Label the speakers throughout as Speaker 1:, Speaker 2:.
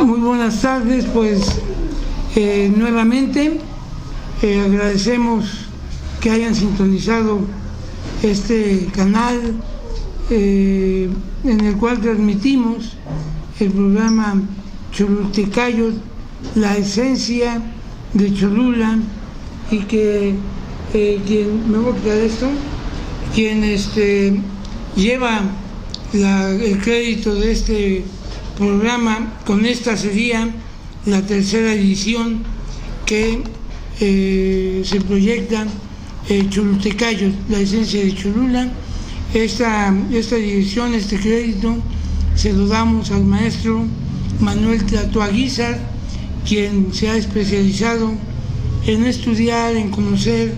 Speaker 1: Muy buenas tardes, pues nuevamente agradecemos que hayan sintonizado este canal en el cual transmitimos el programa Cholultecayotl, la esencia de Cholula, y que quien lleva el crédito de este programa, con esta sería la tercera edición que se proyecta Cholultecayotl, la esencia de Cholula. Esta edición, este crédito, se lo damos al maestro Manuel Tlatoa Guízar, quien se ha especializado en estudiar, en conocer,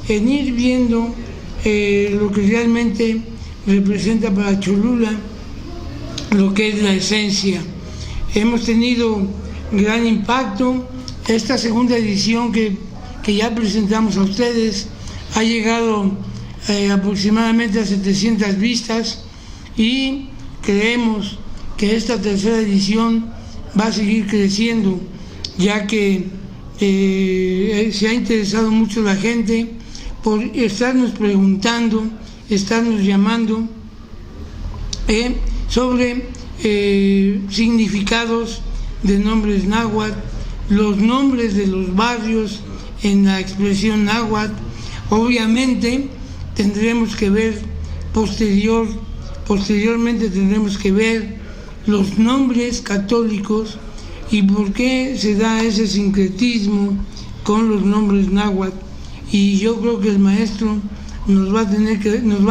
Speaker 1: en ir viendo lo que realmente representa para Cholula lo que es la esencia. Hemos tenido gran impacto. Esta segunda edición que ya presentamos a ustedes ha llegado aproximadamente a 700 vistas, y creemos que esta tercera edición va a seguir creciendo, ya que se ha interesado mucho la gente por estarnos preguntando, estarnos llamando sobre significados de nombres náhuatl, los nombres de los barrios en la expresión náhuatl. Obviamente tendremos que ver posteriormente tendremos que ver los nombres católicos y por qué se da ese sincretismo con los nombres náhuatl. Y yo creo que el maestro nos va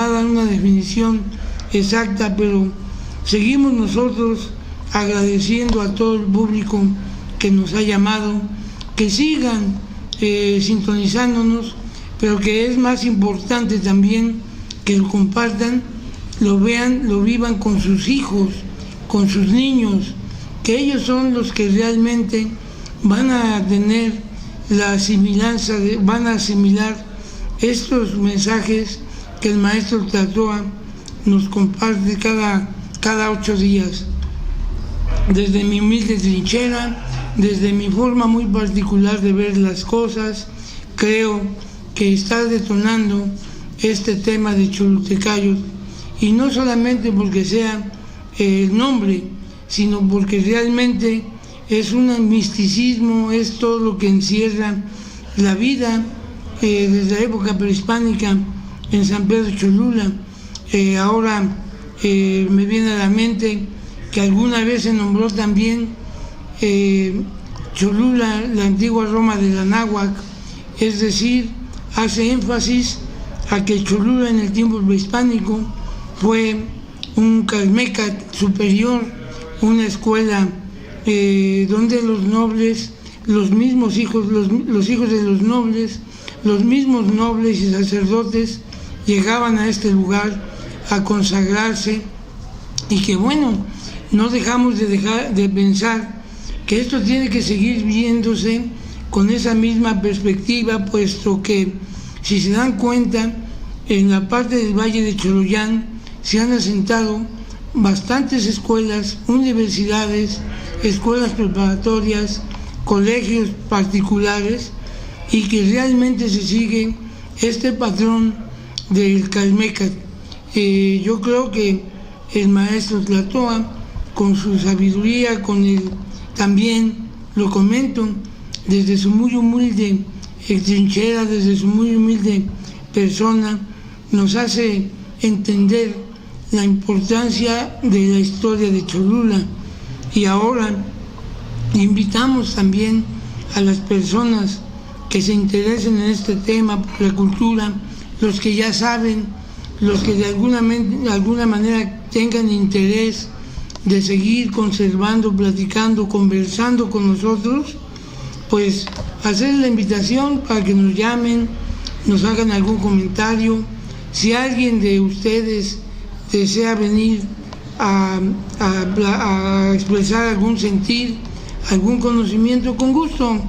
Speaker 1: a dar una definición exacta, pero seguimos nosotros agradeciendo a todo el público que nos ha llamado, que sigan sintonizándonos, pero que es más importante también que lo compartan, lo vean, lo vivan con sus hijos, con sus niños, que ellos son los que realmente van a tener la asimilanza, van a asimilar estos mensajes que el maestro Tlatoa nos comparte cada 8 días. Desde mi humilde trinchera, desde mi forma muy particular de ver las cosas, creo que está detonando este tema de Cholultecayotl, y no solamente porque sea el nombre, sino porque realmente es un misticismo, es todo lo que encierra la vida desde la época prehispánica en San Pedro Cholula. Ahora me viene a la mente que alguna vez se nombró también Cholula, la antigua Roma de la Náhuac, es decir, hace énfasis a que Cholula en el tiempo prehispánico fue un calmécat superior, una escuela donde los nobles, los hijos de los nobles, los mismos nobles y sacerdotes llegaban a este lugar a consagrarse, y que bueno, no dejamos de pensar que esto tiene que seguir viéndose con esa misma perspectiva, puesto que, si se dan cuenta, en la parte del Valle de Choloyán se han asentado bastantes escuelas, universidades, escuelas preparatorias, colegios particulares, y que realmente se sigue este patrón del calmécat. Yo creo que el maestro Tlatoa, con su sabiduría, también lo comento, desde su muy humilde trinchera, desde su muy humilde persona, nos hace entender la importancia de la historia de Cholula. Y ahora invitamos también a las personas que se interesen en este tema por la cultura, los que ya saben, los que de alguna manera tengan interés de seguir conservando, platicando, conversando con nosotros, pues hacer la invitación para que nos llamen, nos hagan algún comentario, Si alguien de ustedes desea venir a expresar algún sentir, algún conocimiento, con gusto.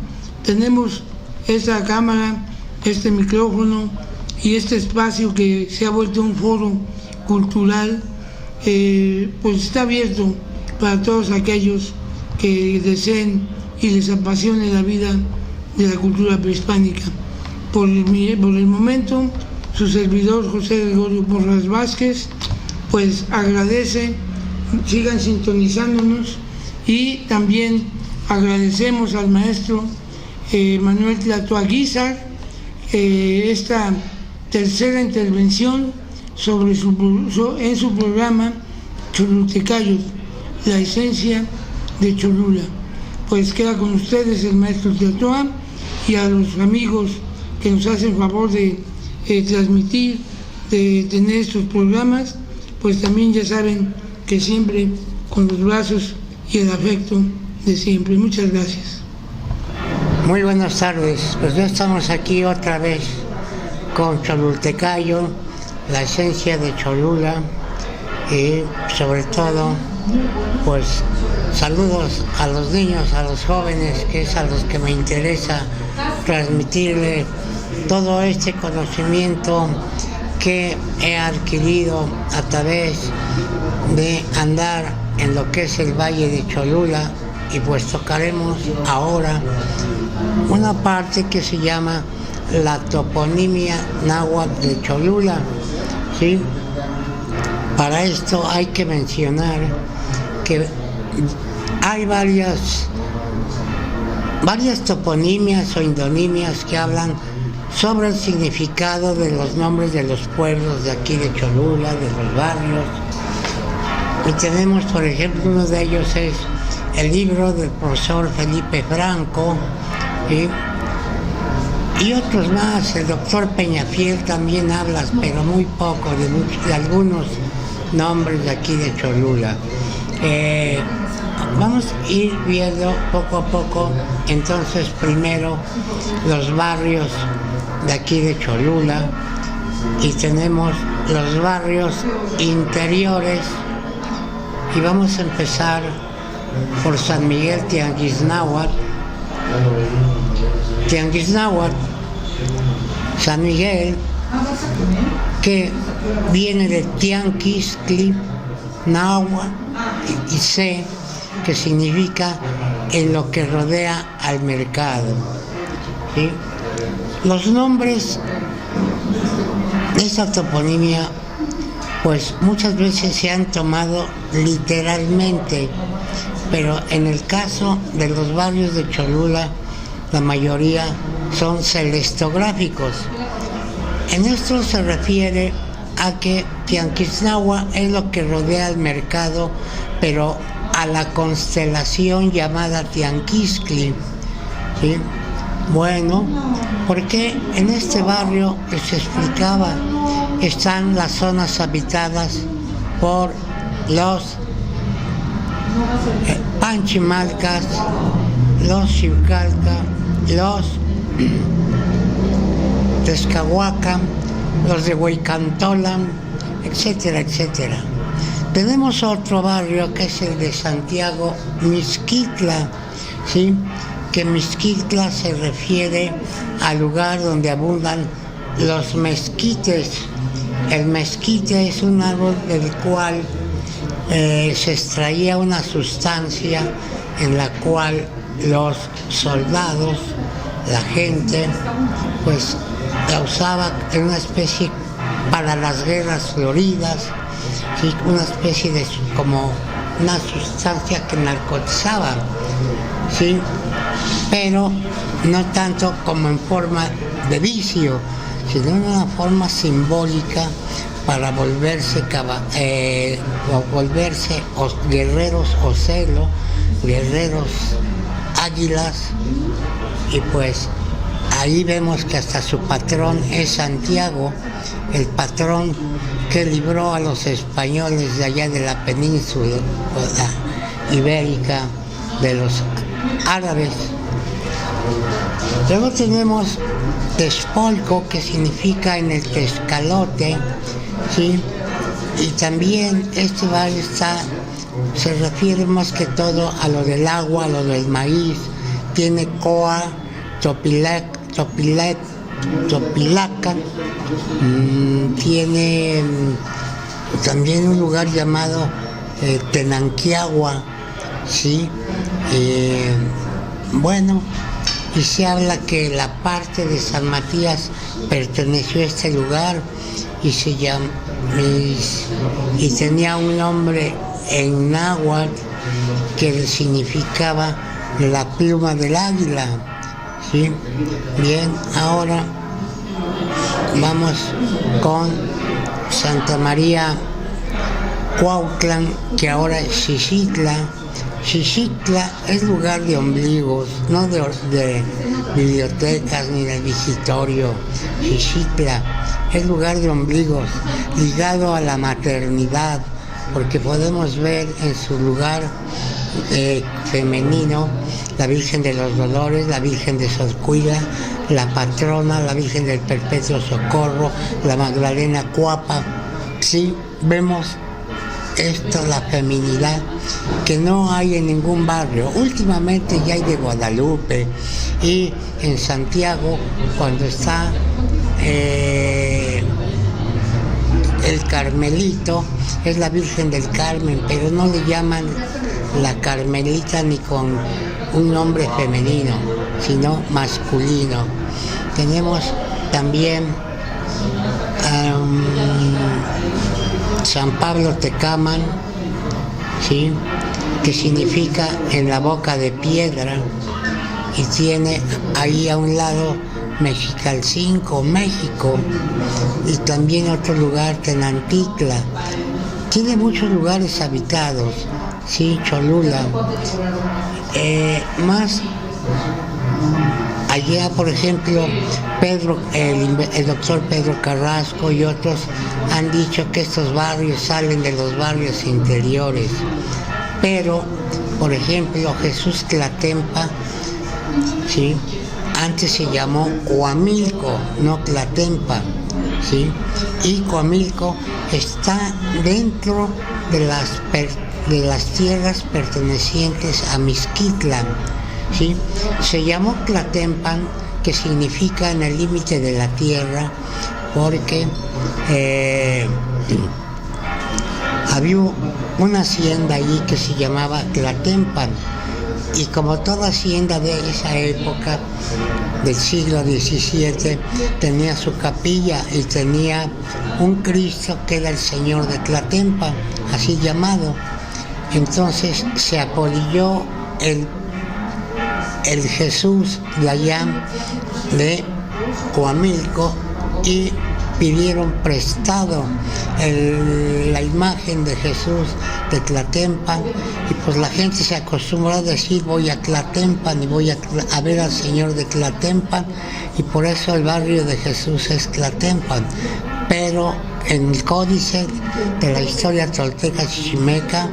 Speaker 1: Tenemos esta cámara, este micrófono y este espacio que se ha vuelto un foro cultural, pues está abierto para todos aquellos que deseen y les apasione la vida de la cultura prehispánica. Por el momento, su servidor José Gregorio Porras Vázquez pues agradece, sigan sintonizándonos, y también agradecemos al maestro Manuel Tlatoaguizar esta tercera intervención en su programa Cholultecayotl, la esencia de Cholula. Pues queda con ustedes el maestro Tlatoa, y a los amigos que nos hacen favor de transmitir, de tener estos programas, pues también ya saben que siempre con los brazos y el afecto de siempre. Muchas gracias.
Speaker 2: Muy buenas tardes, pues ya estamos aquí otra vez con Cholultecayotl, la esencia de Cholula, y sobre todo pues saludos a los niños, a los jóvenes, que es a los que me interesa transmitirle todo este conocimiento que he adquirido a través de andar en lo que es el Valle de Cholula, y pues tocaremos ahora una parte que se llama la toponimia náhuatl de Cholula, ¿sí? Para esto hay que mencionar que hay varias toponimias o indonimias que hablan sobre el significado de los nombres de los pueblos de aquí de Cholula, de los barrios. Y tenemos, por ejemplo, uno de ellos es el libro del profesor Felipe Franco, ¿sí? Y otros más. El doctor Peñafiel también habla, pero muy poco, de algunos nombres de aquí de Cholula. Vamos a ir viendo poco a poco, entonces, primero los barrios de aquí de Cholula, y tenemos los barrios interiores, y vamos a empezar por San Miguel Tianguisnáhuatl. San Miguel, que viene de Tianquistli, náhuatl, y sé que significa en lo que rodea al mercado, ¿sí? Los nombres de esta toponimia pues muchas veces se han tomado literalmente, pero en el caso de los barrios de Cholula la mayoría son celestográficos. En esto se refiere a que Tianquisnáhuatl es lo que rodea al mercado, pero a la constelación llamada Tianquistli, ¿sí? Bueno, porque en este barrio, les explicaba, están las zonas habitadas por los Panchimalcas, los Xiucalca, los Texcahuacan, los de Huaycantolan, etcétera, etcétera. Tenemos otro barrio que es el de Santiago Mixquitla, ¿sí? Que Mixquitla se refiere al lugar donde abundan los mezquites. El mezquite es un árbol del cual se extraía una sustancia en la cual los soldados, la gente, pues la usaba en una especie para las guerras floridas, ¿sí? Una especie de como una sustancia que narcotizaba, ¿sí? Pero no tanto como en forma de vicio, sino en una forma simbólica para volverse guerreros ocelo, guerreros águilas, y pues ahí vemos que hasta su patrón es Santiago, el patrón que libró a los españoles de allá de la península ibérica de los árabes. Luego tenemos Texpolco, que significa en el Texcalote, ¿sí? Y también este barrio se refiere más que todo a lo del agua, a lo del maíz. Tiene Coa, Topilaca, tiene también un lugar llamado Tenanquiagua, ¿sí? Bueno, y se habla que la parte de San Matías perteneció a este lugar y se llama y tenía un nombre en náhuatl que significaba la pluma del águila, ¿sí? Bien, ahora vamos con Santa María Cuautlán, que ahora es Xixitla. Xixitla es lugar de ombligos, no de bibliotecas ni de visitorio. Xixitla es lugar de ombligos, ligado a la maternidad, porque podemos ver en su lugar femenino la Virgen de los Dolores, la Virgen de Sotcuila, la patrona, la Virgen del Perpetuo Socorro, la Magdalena Cuapa. Sí, vemos esto, la feminidad que no hay en ningún barrio. Últimamente ya hay de Guadalupe, y en Santiago, cuando está el Carmelito, es la Virgen del Carmen, pero no le llaman la Carmelita ni con un nombre femenino, sino masculino. Tenemos también San Pablo Tecáman, ¿sí? Que significa en la boca de piedra, y tiene ahí a un lado Mexicalcingo, México, y también otro lugar, Tenantitla. Tiene muchos lugares habitados, sí, Cholula. Más allá, por ejemplo, el doctor Pedro Carrasco y otros han dicho que estos barrios salen de los barrios interiores, pero, por ejemplo, Jesús Tlatempa, ¿sí? Antes se llamó Coamilco, no Tlatempa, ¿sí? Y Coamilco está dentro de las tierras pertenecientes a Mixquitlán, ¿sí? Se llamó Tlatempan, que significa en el límite de la tierra, porque había una hacienda allí que se llamaba Tlatempan, y como toda hacienda de esa época del siglo XVII tenía su capilla y tenía un Cristo que era el Señor de Tlatempan, así llamado. Entonces se apolilló el Jesús de allá de Coamilco y pidieron prestado la imagen de Jesús de Tlatempan, y pues la gente se acostumbró a decir voy a Tlatempan y voy a ver al Señor de Tlatempan, y por eso el barrio de Jesús es Tlatempan. Pero en el códice de la historia tolteca chichimeca,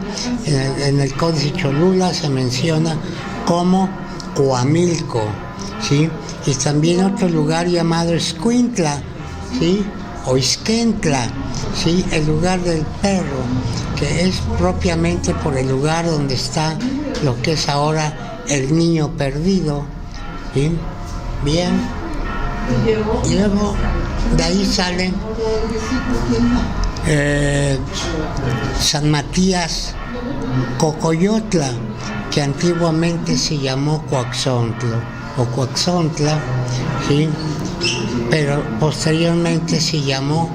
Speaker 2: en el códice Cholula, se menciona como Coamilco, ¿sí? Y también otro lugar llamado Escuintla, ¿sí? O Isquentla, ¿sí? El lugar del perro, que es propiamente por el lugar donde está lo que es ahora el niño perdido, ¿sí? Bien. Y luego de ahí sale San Matías Cocoyotla, que antiguamente se llamó Coaxontlo o Coaxontla, ¿sí? Pero posteriormente se llamó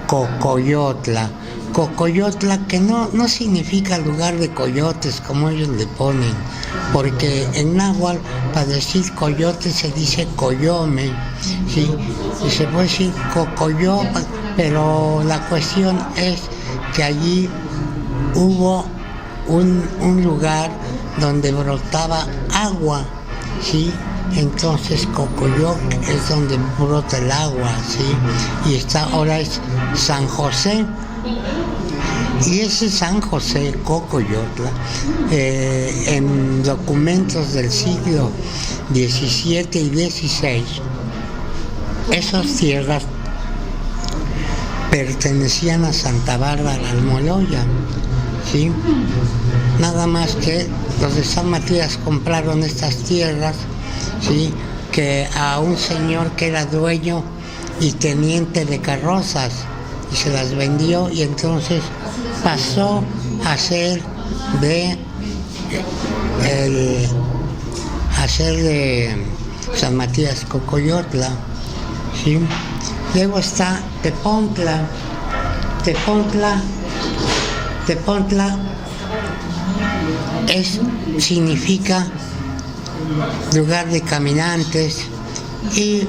Speaker 2: Cocoyotla. Cocoyotla, que no significa lugar de coyotes como ellos le ponen, porque en náhuatl para decir coyote se dice coyome, ¿sí? Y se puede decir cocoyo, pero la cuestión es que allí hubo un lugar donde brotaba agua, ¿sí? Entonces Cocoyoc es donde brota el agua, ¿sí? Y ahora es San José. Y ese San José Cocoyotla, en documentos del siglo XVII y XVI, esas tierras pertenecían a Santa Bárbara Almoloya, ¿sí? Nada más que los de San Matías compraron estas tierras, ¿sí?, que a un señor que era dueño y teniente de carrozas, y se las vendió, y entonces pasó a ser de San Matías Cocoyotla, ¿sí? Luego está Tepontla. Tepontla significa lugar de caminantes, y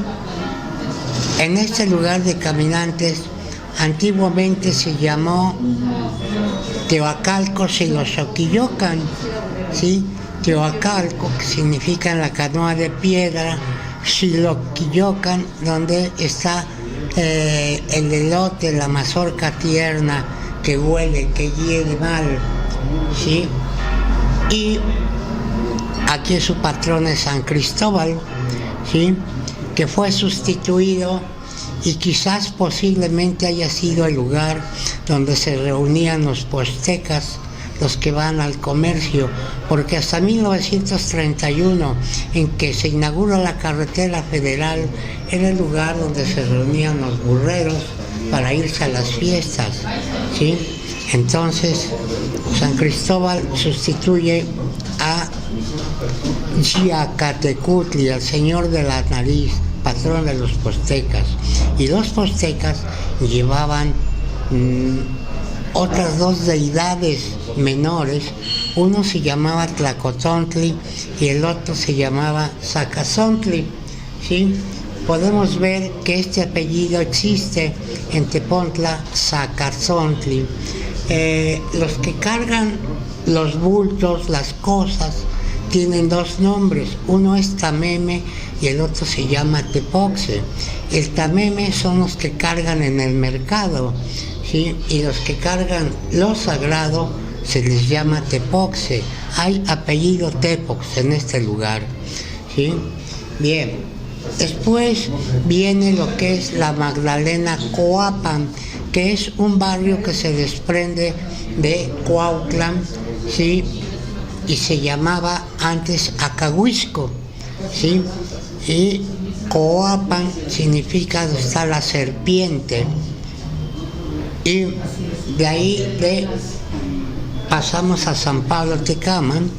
Speaker 2: en este lugar de caminantes antiguamente se llamó Teoacalco Xiloxoquiyocan, ¿sí? Teoacalco, que significa en la canoa de piedra, Xiloquiyocan, donde está el elote, la mazorca tierna que huele, que hiede mal, ¿sí? Y aquí su patrón es San Cristóbal, ¿sí?, que fue sustituido, y quizás posiblemente haya sido el lugar donde se reunían los postecas, los que van al comercio, porque hasta 1931, en que se inaugura la carretera federal, era el lugar donde se reunían los burreros para irse a las fiestas, ¿sí? Entonces, San Cristóbal sustituye a Xiacatecutli, el señor de la nariz, patrón de los postecas, y los postecas llevaban otras dos deidades menores. Uno se llamaba Tlacotontli y el otro se llamaba Zacazontli, ¿sí? Podemos ver que este apellido existe en Tepontla, Zacazontli. Los que cargan los bultos, las cosas, tienen dos nombres. Uno es Tameme y el otro se llama Tepoxe. El Tameme son los que cargan en el mercado, ¿sí? Y los que cargan lo sagrado se les llama Tepoxe. Hay apellido Tepox en este lugar, ¿sí? Bien, después viene lo que es la Magdalena Coapan, que es un barrio que se desprende de Cuautla, ¿sí?, y se llamaba antes Acahuisco, ¿sí? Y Coapan significa donde está la serpiente, y de ahí pasamos a San Pablo Tecaman.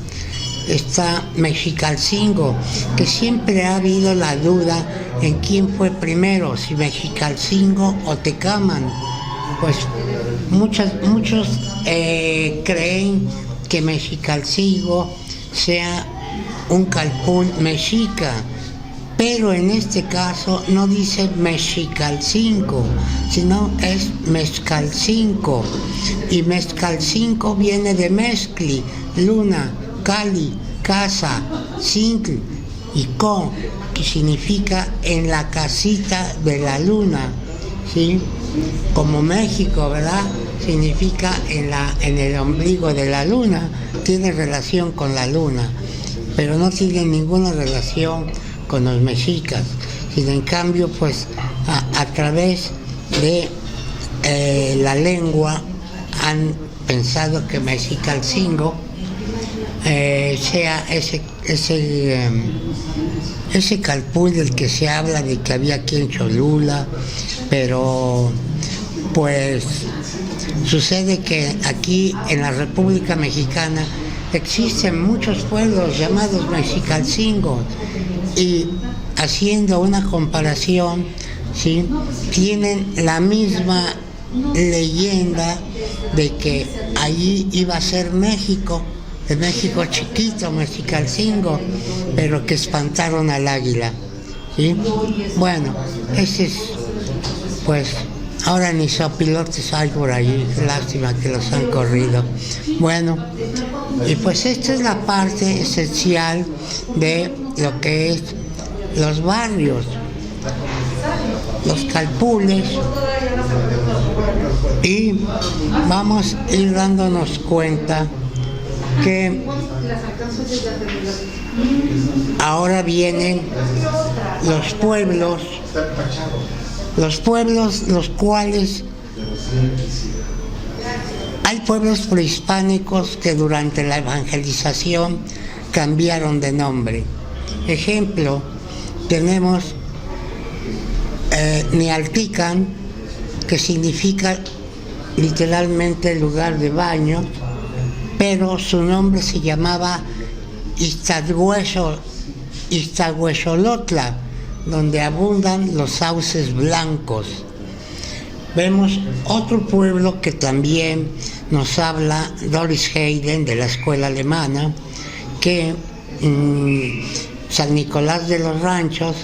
Speaker 2: Está Mexicalcingo, que siempre ha habido la duda en quién fue primero, si Mexicalcingo o Tecaman. Pues muchos creen que Mexicalcingo sea un calpún mexica, pero en este caso no dice Mexicalcingo, sino es Mezcalcingo, y Mezcalcingo viene de mezcli, luna, cali, casa, cintl y co, que significa en la casita de la luna, ¿sí? Como México, ¿verdad?, significa en el ombligo de la luna, tiene relación con la luna, pero no tiene ninguna relación con los mexicas, sino en cambio, pues a través de la lengua han pensado que Mexicalcingo sea ese calpún del que se habla de que había aquí en Cholula, pero pues sucede que aquí en la República Mexicana existen muchos pueblos llamados Mexicalcingos, y haciendo una comparación, ¿sí?, tienen la misma leyenda de que allí iba a ser México, el México chiquito, Mexicalcingo, pero que espantaron al águila, ¿sí? Bueno, ese es, pues, ahora ni sopilotes hay por allí, lástima que los han corrido. Bueno, y pues esta es la parte esencial de lo que es los barrios. Los calpules Y vamos a ir dándonos cuenta que ahora vienen los pueblos, los cuales hay pueblos prehispánicos que durante la evangelización cambiaron de nombre. Ejemplo, tenemos Nealtican, que significa literalmente lugar de baño, pero su nombre se llamaba Iztahuexolotla, donde abundan los sauces blancos. Vemos otro pueblo que también nos habla Doris Hayden de la escuela alemana, que San Nicolás de los Ranchos,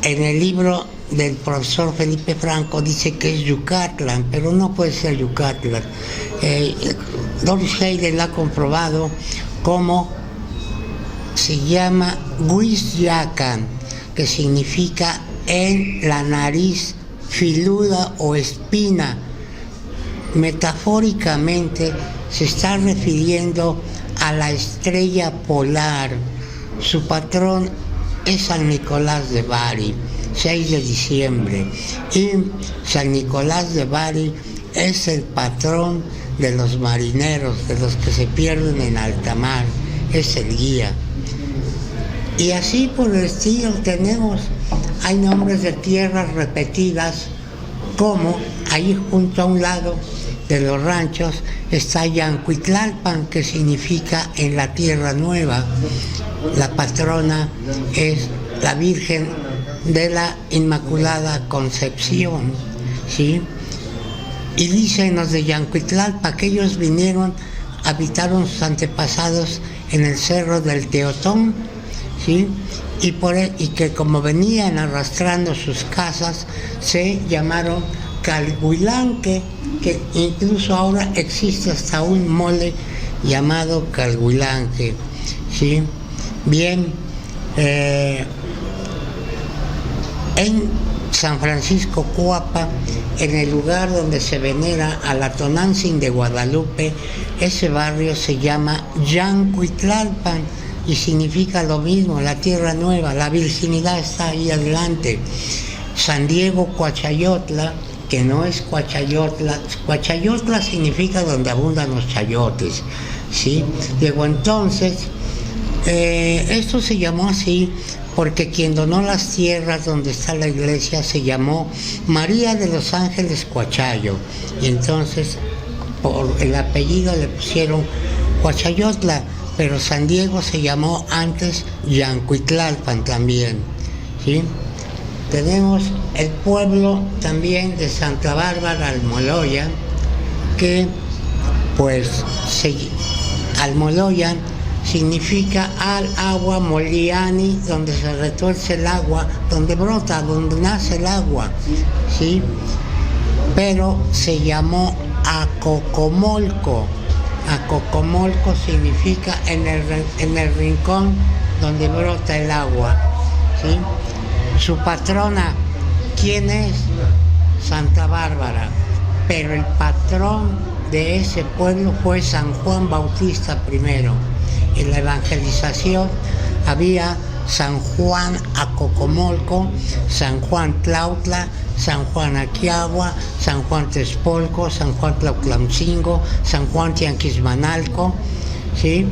Speaker 2: en el libro del profesor Felipe Franco dice que es Yucatán, pero no puede ser Yucatán. Doris Hayden la ha comprobado como se llama Huizyacan, que significa en la nariz filuda o espina. Metafóricamente se está refiriendo a la estrella polar. Su patrón es San Nicolás de Bari, 6 de diciembre, y San Nicolás de Bari es el patrón de los marineros, de los que se pierden en alta mar, es el guía. Y así por el estilo hay nombres de tierras repetidas, como ahí junto a un lado de los ranchos está Yancuitlalpan, que significa en la tierra nueva. La patrona es la Virgen de la Inmaculada Concepción, ¿sí? Y dicen los de Yancuitlalpan que ellos habitaron sus antepasados en el cerro del Teotón, ¿sí? Y que como venían arrastrando sus casas, se llamaron Calhuilanque, que incluso ahora existe hasta un mole llamado Calhuilanque, ¿sí? Bien, en San Francisco Cuapa, en el lugar donde se venera a la Tonantzin de Guadalupe, ese barrio se llama Yancuitlalpan y significa lo mismo, la tierra nueva, la virginidad está ahí adelante. San Diego Coachayotla, que no es Coachayotla, Coachayotla significa donde abundan los chayotes, ¿sí? Luego entonces, esto se llamó así porque quien donó las tierras donde está la iglesia se llamó María de los Ángeles Coachayo, y entonces por el apellido le pusieron Coachayotla, pero San Diego se llamó antes Yancuitlalpan también, ¿sí? Tenemos el pueblo también de Santa Bárbara Almoloyan, que pues Almoloyan significa al agua moliani, donde se retuerce el agua, donde brota, donde nace el agua, ¿sí? Pero se llamó Acocomolco. Acocomolco significa en el rincón donde brota el agua, ¿sí? Su patrona, ¿quién es? Santa Bárbara, pero el patrón de ese pueblo fue San Juan Bautista primero. En la evangelización había San Juan Acocomolco, San Juan Tlautla, San Juan Aquiagua, San Juan Texpolco, San Juan Tlautlamcingo, San Juan Tianquismanalco, ¿sí?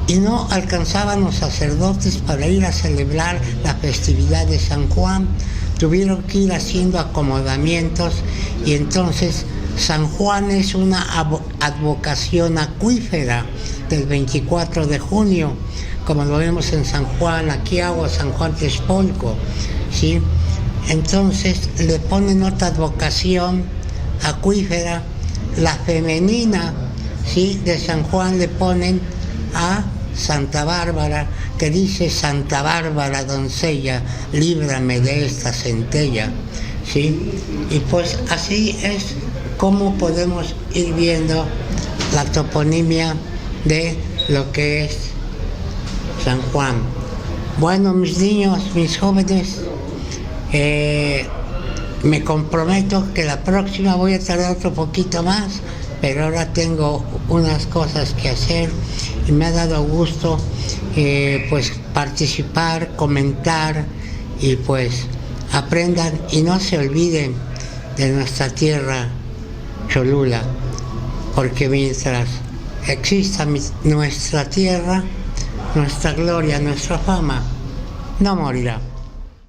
Speaker 2: Y no alcanzaban los sacerdotes para ir a celebrar la festividad de San Juan, tuvieron que ir haciendo acomodamientos, y entonces San Juan es una advocación acuífera del 24 de junio, como lo vemos en San Juan Aquiagua, San Juan Texpolco, ¿sí? Entonces le ponen otra advocación acuífera, la femenina, ¿sí? De San Juan le ponen a Santa Bárbara, que dice: Santa Bárbara, doncella, líbrame de esta centella, ¿sí? Y pues así es como podemos ir viendo la toponimia de lo que es San Juan. Bueno, mis niños, mis jóvenes, me comprometo que la próxima voy a tardar otro poquito más, pero ahora tengo unas cosas que hacer y me ha dado gusto pues participar, comentar y pues aprendan y no se olviden de nuestra tierra Cholula, porque mientras exista nuestra tierra, nuestra gloria, nuestra fama no morirá.